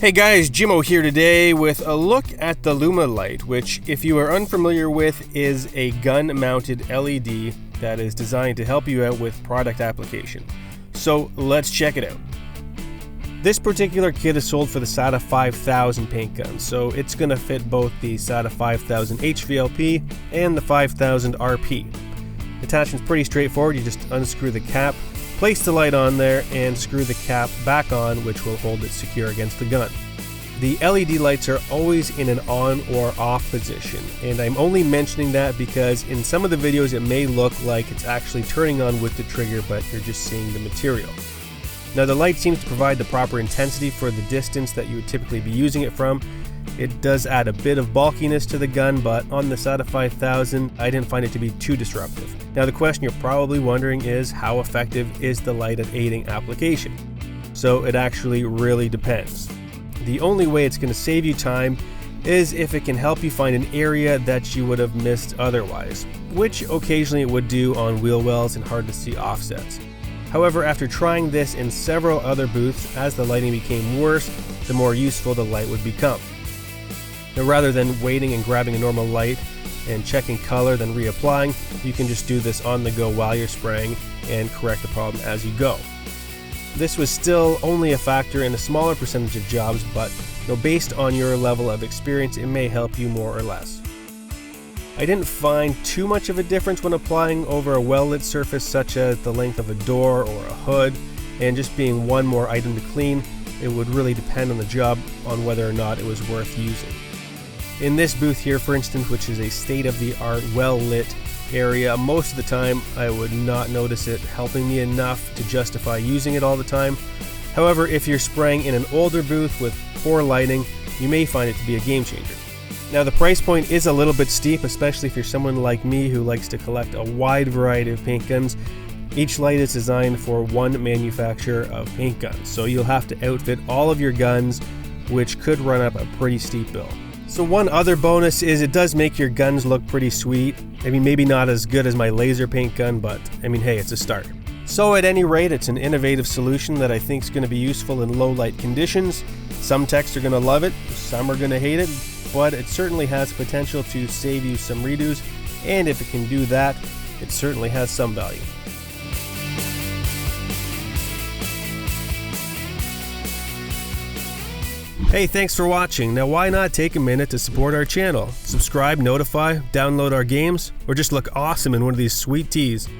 Hey guys, Jimmo here today with a look at the LUMA light, which, if you are unfamiliar with, is a gun-mounted LED that is designed to help you out with product application. So let's check it out. This particular kit is sold for the SATA 5000 paint gun, so it's going to fit both the SATA 5000 HVLP and the 5000 RP. The attachment's pretty straightforward. You just unscrew the cap, place the light on there, and screw the cap back on, which will hold it secure against the gun. The LED lights are always in an on or off position, and I'm only mentioning that because in some of the videos it may look like it's actually turning on with the trigger, but you're just seeing the material. Now the light seems to provide the proper intensity for the distance that you would typically be using it from. It does add a bit of bulkiness to the gun, but on the SATA 5000 I didn't find it to be too disruptive. Now the question you're probably wondering is, how effective is the light at aiding application? So it actually really depends. The only way it's going to save you time is if it can help you find an area that you would have missed otherwise, which occasionally it would do on wheel wells and hard to see offsets. However, after trying this in several other booths, as the lighting became worse, the more useful the light would become. Now, rather than waiting and grabbing a normal light and checking color then reapplying, you can just do this on the go while you're spraying and correct the problem as you go. This was still only a factor in a smaller percentage of jobs, but based on your level of experience, it may help you more or less. I didn't find too much of a difference when applying over a well-lit surface such as the length of a door or a hood, and just being one more item to clean, it would really depend on the job on whether or not it was worth using. In this booth here, for instance, which is a state-of-the-art, well-lit area, most of the time I would not notice it helping me enough to justify using it all the time. However, if you're spraying in an older booth with poor lighting, you may find it to be a game changer. Now the price point is a little bit steep, especially if you're someone like me who likes to collect a wide variety of paint guns. Each light is designed for one manufacturer of paint guns, so you'll have to outfit all of your guns, which could run up a pretty steep bill. So one other bonus is it does make your guns look pretty sweet. I mean, maybe not as good as my laser paint gun, but I mean, hey, it's a start. So at any rate, it's an innovative solution that I think is going to be useful in low light conditions. Some techs are going to love it, some are going to hate it, but it certainly has potential to save you some redos, and if it can do that, it certainly has some value. Hey, thanks for watching. Now why not take a minute to support our channel? Subscribe, notify, download our games, or just look awesome in one of these sweet tees.